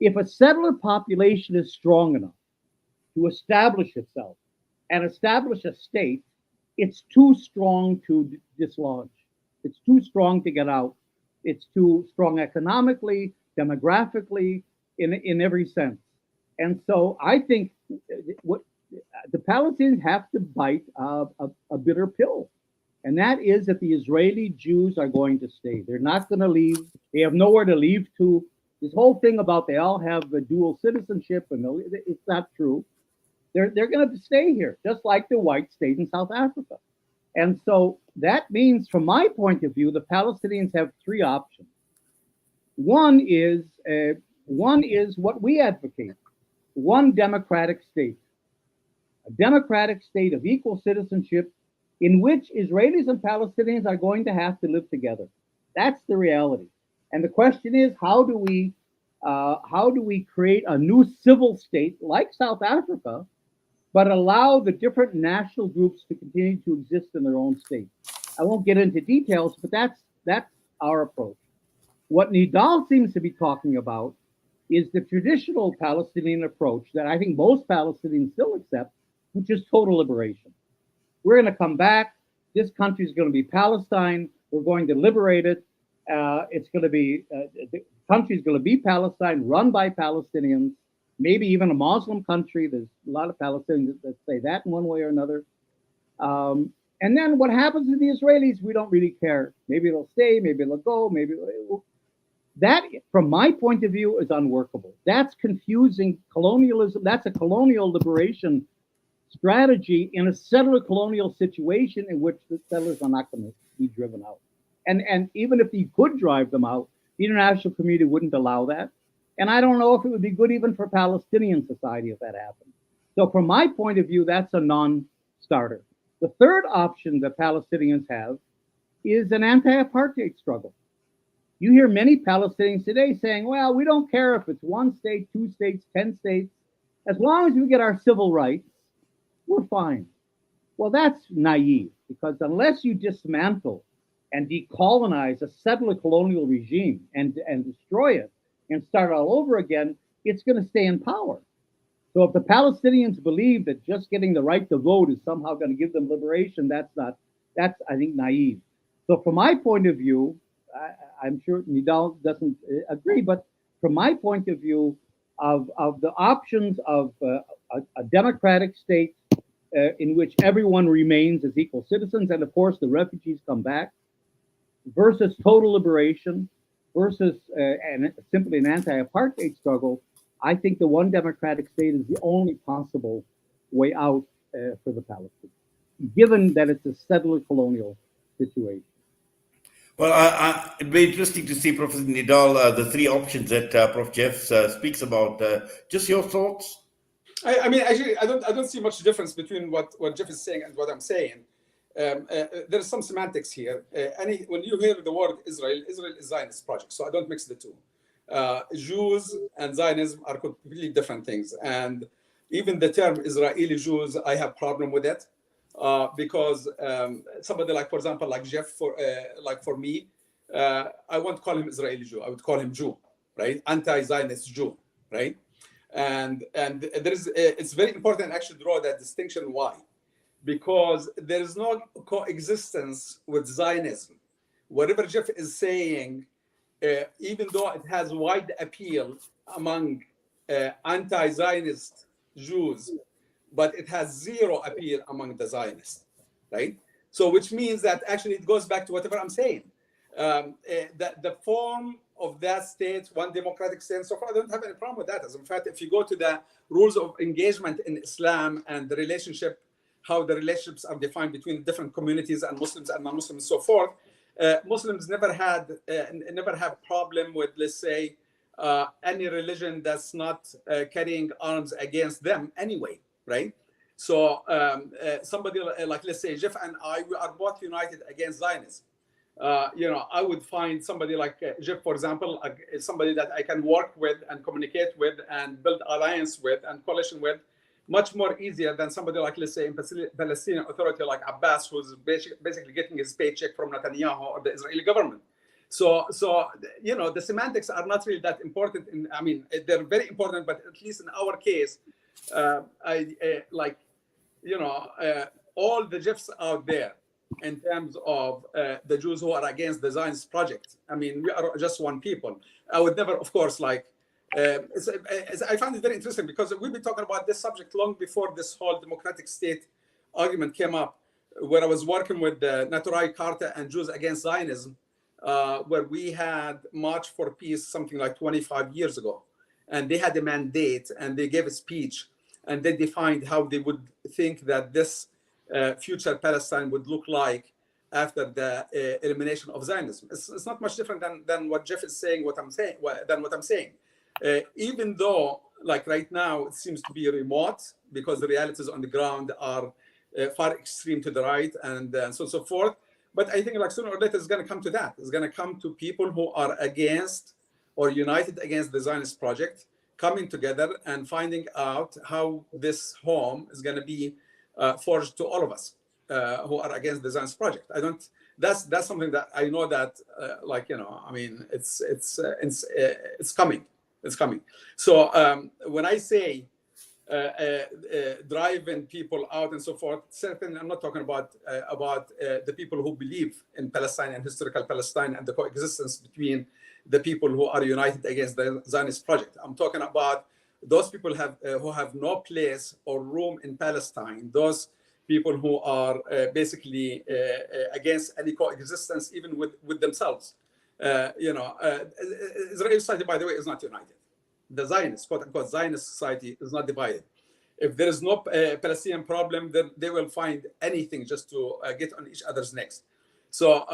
If a settler population is strong enough to establish itself and establish a state, it's too strong to dislodge. It's too strong to get out. It's too strong economically, demographically, in every sense. And so I think what the Palestinians have to bite a bitter pill. And that is that the Israeli Jews are going to stay. They're not going to leave. They have nowhere to leave to. This whole thing about they all have a dual citizenship, and it's not true. They're going to stay here, just like the whites stayed in South Africa. And so that means, from my point of view, the Palestinians have three options. One is what we advocate: one democratic state, a democratic state of equal citizenship, in which Israelis and Palestinians are going to have to live together. That's the reality. And the question is, how do we create a new civil state like South Africa, but allow the different national groups to continue to exist in their own state? I won't get into details, but that's our approach. What Nidal seems to be talking about is the traditional Palestinian approach that I think most Palestinians still accept, which is total liberation. We're going to come back. This country is going to be Palestine. We're going to liberate it. It's going to be the country is going to be Palestine, run by Palestinians, maybe even a Muslim country. There's a lot of Palestinians that say that in one way or another. And then what happens to the Israelis, we don't really care. Maybe they'll stay, maybe they'll go, that, from my point of view, is unworkable. That's confusing colonialism. That's a colonial liberation strategy in a settler colonial situation in which the settlers are not going to be driven out. And even if you could drive them out, the international community wouldn't allow that. And I don't know if it would be good even for Palestinian society if that happened. So from my point of view, that's a non-starter. The third option that Palestinians have is an anti-apartheid struggle. You hear many Palestinians today saying, well, we don't care if it's 1 state, 2 states, 10 states. As long as we get our civil rights, we're fine. Well, that's naive because unless you dismantle and decolonize a settler colonial regime and destroy it and start all over again, it's going to stay in power. So if the Palestinians believe that just getting the right to vote is somehow going to give them liberation, that's I think naive. So from my point of view, I'm sure Nidal doesn't agree, but from my point of view of the options of a democratic state in which everyone remains as equal citizens, and of course the refugees come back, versus total liberation, versus and simply an anti-apartheid struggle, I think the one democratic state is the only possible way out for the Palestinians, given that it's a settler colonial situation. Well, it'd be interesting to see, Professor Nidal, the three options that Prof. Jeff speaks about. Just your thoughts? I mean, actually, I don't see much difference between what Jeff is saying and what I'm saying. There's some semantics here. When you hear the word Israel is Zionist project, so I don't mix the two. Jews and Zionism are completely different things, and even the term Israeli Jews, I have problem with it because somebody like, for example, like Jeff, for me, I won't call him Israeli Jew. I would call him Jew, right? Anti-Zionist Jew, right? And there is it's very important actually to draw that distinction. Why? Because there is no coexistence with Zionism. Whatever Jeff is saying, even though it has wide appeal among anti-Zionist Jews, but it has zero appeal among the Zionists, right? So which means that actually it goes back to whatever I'm saying. That the form of that state, one democratic state, so far I don't have any problem with that. As a fact, if you go to the rules of engagement in Islam and the relationship, how the relationships are defined between different communities and Muslims and non-Muslims and so forth, Muslims never have problem with, let's say, any religion that's not carrying arms against them anyway, right? So somebody like, let's say, Jeff and I, we are both united against Zionism. I would find somebody like Jeff, for example, somebody that I can work with and communicate with and build alliance with and coalition with much more easier than somebody like, let's say, in Palestinian Authority like Abbas, who's basically getting his paycheck from Netanyahu or the Israeli government. So the semantics are not really that important. I mean, they're very important, but at least in our case, all the Jeffs out there in terms of the Jews who are against the Zionist project. I mean, we are just one people. I would never, of course, I find it very interesting because we've been talking about this subject long before this whole democratic state argument came up, where I was working with Naturai Carta and Jews Against Zionism, where we had March for Peace something like 25 years ago. And they had a mandate and they gave a speech and they defined how they would think that this future Palestine would look like after the elimination of Zionism. It's not much different than what Jeff is saying, what I'm saying. Even though, like right now, it seems to be remote because the realities on the ground are far extreme to the right and so forth. But I think like sooner or later it's going to come to that. It's going to come to people who are against or united against the Zionist project, coming together and finding out how this home is going to be forged to all of us who are against the Zionist project. That's something that I know that I mean, it's coming. It's coming. So when I say driving people out and so forth, certainly I'm not talking about the people who believe in Palestine and historical Palestine and the coexistence between the people who are united against the Zionist project. I'm talking about those people who have no place or room in Palestine, those people who are basically against any coexistence even with themselves. Israeli society, by the way, is not united. The Zionist, quote unquote, Zionist society is not divided. If there is no Palestinian problem, then they will find anything just to get on each other's necks. So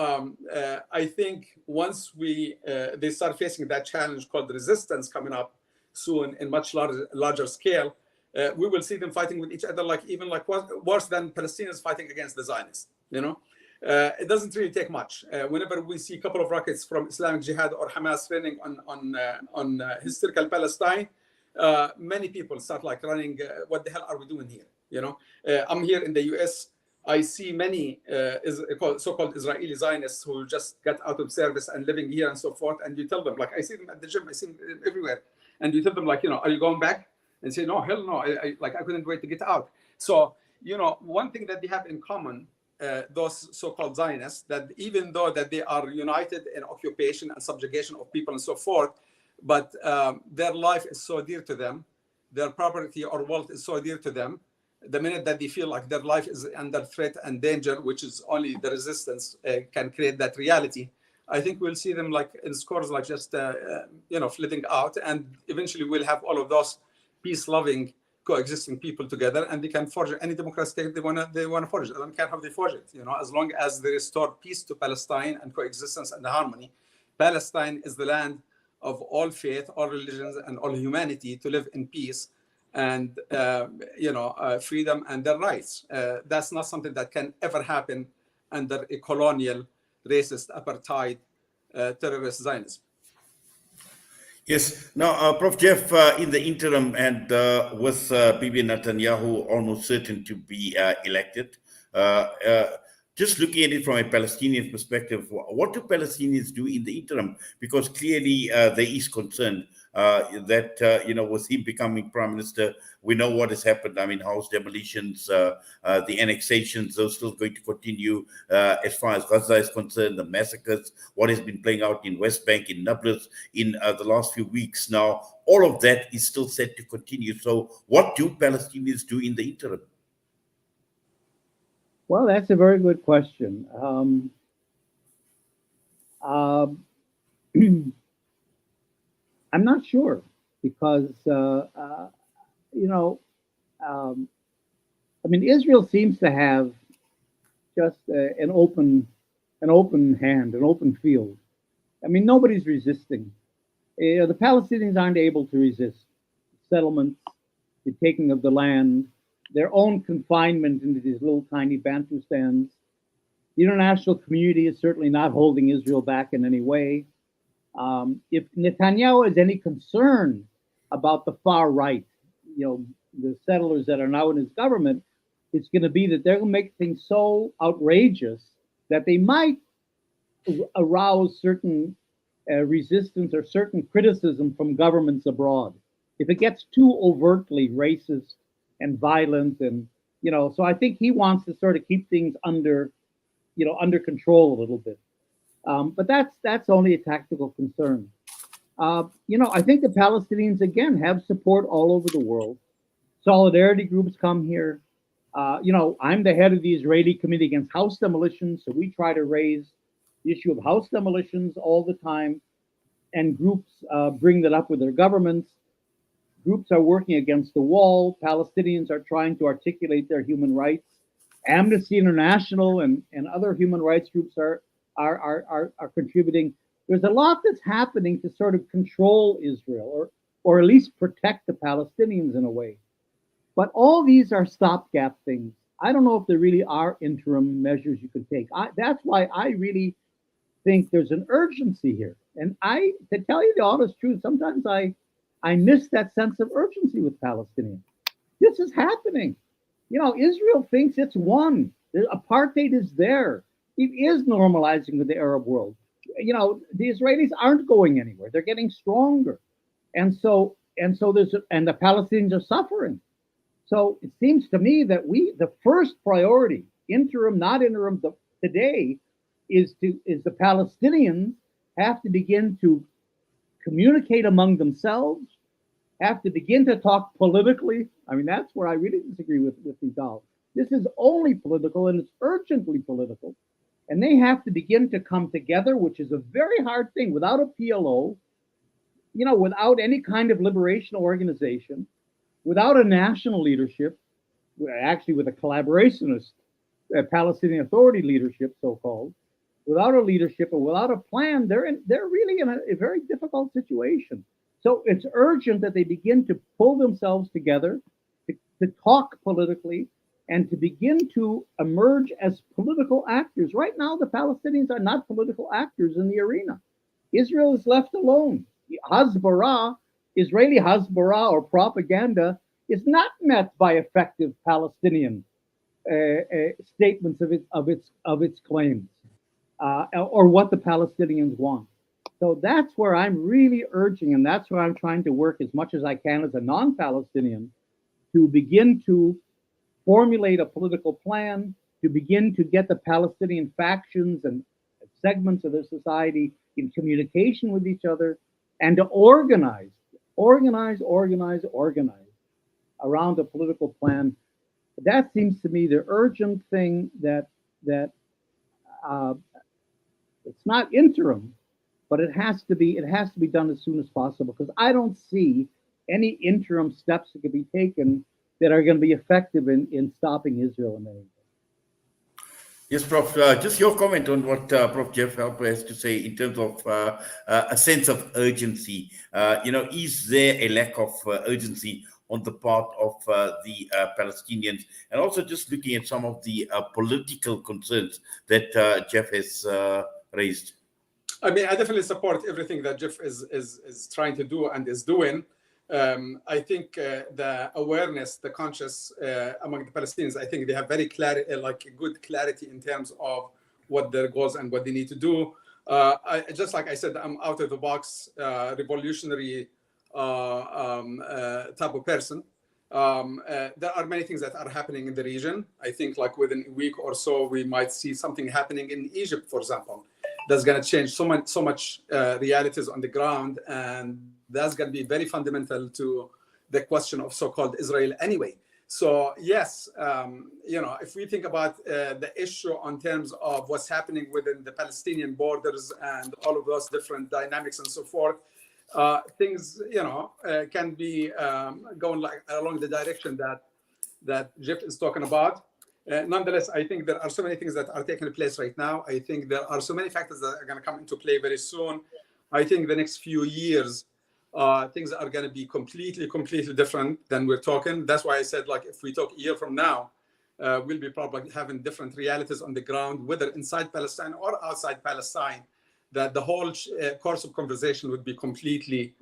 I think once they start facing that challenge called resistance coming up soon in much larger scale, we will see them fighting with each other, even worse than Palestinians fighting against the Zionists. It doesn't really take much. Whenever we see a couple of rockets from Islamic Jihad or Hamas raining on historical Palestine, many people start running. What the hell are we doing here? I'm here in the U.S. I see many so-called Israeli Zionists who just got out of service and living here and so forth. And you tell them, like, I see them at the gym, I see them everywhere. And you tell them, like, are you going back? And say, no, hell no. I couldn't wait to get out. So, one thing that they have in common, those so-called Zionists, that even though that they are united in occupation and subjugation of people and so forth, but their life is so dear to them, their property or wealth is so dear to them, the minute that they feel like their life is under threat and danger, which is only the resistance can create that reality, I think we'll see them like in scores, like just flitting out, and eventually we'll have all of those peace-loving, coexisting people together, and they can forge any democratic state they wanna forge. I don't care how they forge it, as long as they restore peace to Palestine and coexistence and harmony. Palestine is the land of all faith, all religions, and all humanity to live in peace and freedom and their rights. That's not something that can ever happen under a colonial, racist, apartheid, terrorist Zionism. Yes. Now, Prof. Jeff, in the interim and with Bibi Netanyahu almost certain to be elected, just looking at it from a Palestinian perspective, what do Palestinians do in the interim? Because clearly there is concern that, with him becoming prime minister, we know what has happened. I mean, house demolitions, the annexations, those still going to continue as far as Gaza is concerned, the massacres, what has been playing out in West Bank, in Nablus in the last few weeks now, all of that is still set to continue. So what do Palestinians do in the interim? Well, that's a very good question. I'm not sure because, Israel seems to have just an open hand, an open field. I mean, nobody's resisting. The Palestinians aren't able to resist settlements, the taking of the land, their own confinement into these little tiny Bantustans. The international community is certainly not holding Israel back in any way. If Netanyahu has any concern about the far right, the settlers that are now in his government, it's going to be that they're going to make things so outrageous that they might arouse certain resistance or certain criticism from governments abroad. If it gets too overtly racist and violent, and so I think he wants to sort of keep things under control a little bit. But that's only a tactical concern. I think the Palestinians again have support all over the world. Solidarity groups come here. I'm the head of the Israeli Committee Against House Demolitions, so we try to raise the issue of house demolitions all the time, and groups bring that up with their governments. Groups are working against the wall. Palestinians are trying to articulate their human rights. Amnesty International and other human rights groups are contributing. There's a lot that's happening to sort of control Israel or at least protect the Palestinians in a way. But all these are stopgap things. I don't know if there really are interim measures you can take. That's why I really think there's an urgency here. And to tell you the honest truth, sometimes I miss that sense of urgency with Palestinians. This is happening. Israel thinks it's won. Apartheid is there. It is normalizing with the Arab world. The Israelis aren't going anywhere. They're getting stronger. And so the Palestinians are suffering. So it seems to me that the first priority, interim, not interim, today, is the Palestinians have to begin to communicate among themselves, have to begin to talk politically. I mean, that's where I really disagree with Nidal. This is only political, and it's urgently political. And they have to begin to come together, which is a very hard thing, without a PLO, without any kind of liberation organization, without a national leadership, actually with a collaborationist Palestinian Authority leadership, so-called, without a leadership or without a plan, they're really in a very difficult situation. So it's urgent that they begin to pull themselves together, to talk politically, and to begin to emerge as political actors. Right now, the Palestinians are not political actors in the arena. Israel is left alone. Israeli Hasbara or propaganda is not met by effective Palestinian statements of its claims, or what the Palestinians want. So that's where I'm really urging, and that's where I'm trying to work as much as I can as a non-Palestinian to begin to formulate a political plan, to begin to get the Palestinian factions and segments of their society in communication with each other, and to organize around a political plan. That seems to me the urgent thing that uh, it's not interim, but it has to be done as soon as possible, because I don't see any interim steps that can be taken that are going to be effective in stopping Israel in any way. Yes, Prof. Just your comment on what Prof. Jeff Halper has to say in terms of a sense of urgency. Is there a lack of urgency on the part of the Palestinians? And also just looking at some of the political concerns that Jeff has raised. I mean, I definitely support everything that Jeff is trying to do and is doing. I think the awareness, the conscious among the Palestinians, I think they have very good clarity in terms of what their goals and what they need to do. Just like I said, I'm out of the box, revolutionary type of person. There are many things that are happening in the region. I think like within a week or so, we might see something happening in Egypt, for example. That's going to change so much realities on the ground, and that's going to be very fundamental to the question of so-called Israel anyway. So yes, if we think about the issue on terms of what's happening within the Palestinian borders and all of those different dynamics and so forth, things can be going along the direction that Jeff is talking about. Nonetheless, I think there are so many things that are taking place right now. I think there are so many factors that are going to come into play very soon. I think the next few years, things are going to be completely different than we're talking. That's why I said, like, if we talk a year from now, we'll be probably having different realities on the ground, whether inside Palestine or outside Palestine, that the whole course of conversation would be completely,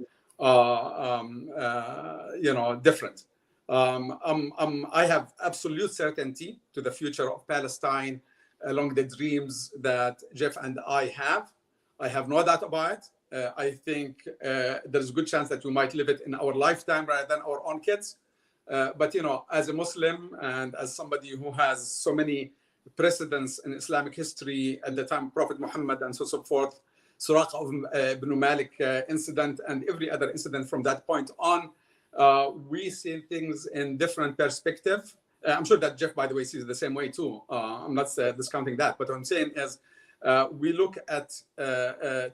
different. I have absolute certainty to the future of Palestine along the dreams that Jeff and I have. I have no doubt about it. I think there's a good chance that we might live it in our lifetime rather than our own kids. But, as a Muslim and as somebody who has so many precedents in Islamic history at the time of Prophet Muhammad and so forth, Suraq ibn Malik incident and every other incident from that point on, we see things in different perspective. I'm sure that Jeff, by the way, sees it the same way too. I'm not discounting that. But what I'm saying is we look at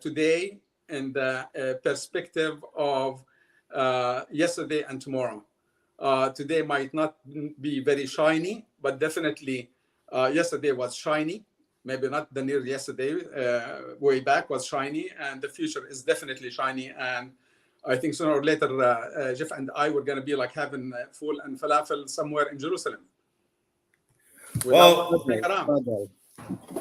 today in the perspective of yesterday and tomorrow. Today might not be very shiny, but definitely yesterday was shiny. Maybe not the near yesterday, way back was shiny, and the future is definitely shiny. And I think sooner or later, Jeff and I were going to be like having fool and falafel somewhere in Jerusalem. Well,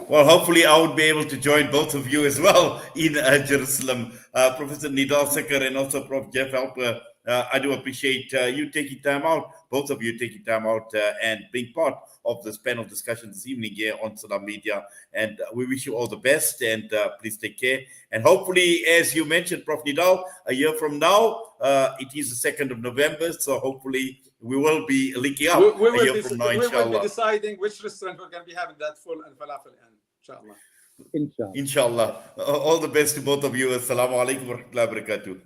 hopefully I would be able to join both of you as well in Jerusalem. Professor Nidal, Sakr, and also Prof. Jeff Halper, I do appreciate you taking time out, both of you taking time out and being part of this panel discussion this evening here on Salam Media. And we wish you all the best, and please take care. And hopefully, as you mentioned, Prof. Nidal, a year from now, it is the 2nd of November, so hopefully we will be linking up a year from now, inshallah. We will be deciding which restaurant we're going to be having that full and falafel in, inshallah. Inshallah. All the best to both of you. Assalamu alaikum wa rahmatullahi wa barakatuh.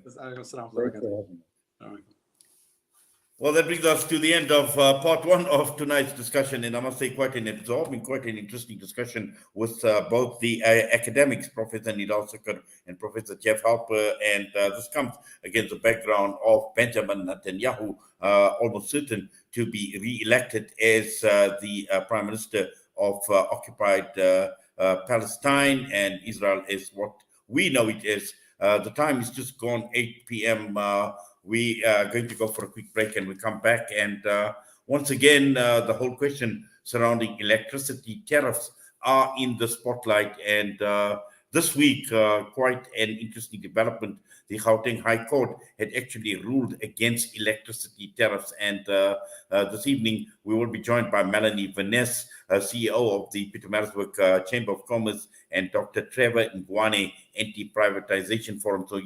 Well, that brings us to the end of part one of tonight's discussion, and I must say quite an absorbing, quite an interesting discussion with both the academics, Professor Nidal Sakr and Professor Jeff Halper, and this comes against the background of Benjamin Netanyahu, almost certain to be re-elected as the Prime Minister of occupied Palestine, and Israel is what we know it is. The time is just gone 8 p.m. We are going to go for a quick break, and we come back. And once again, the whole question surrounding electricity tariffs are in the spotlight. And this week, quite an interesting development the Gauteng High Court had actually ruled against electricity tariffs. And this evening, we will be joined by Melanie Vaness, CEO of the Pietermaritzburg Chamber of Commerce, and Dr. Trevor Ngwane, Anti-Privatization Forum. So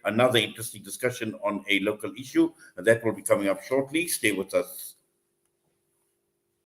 another interesting discussion on a local issue that will be coming up shortly. Stay with us.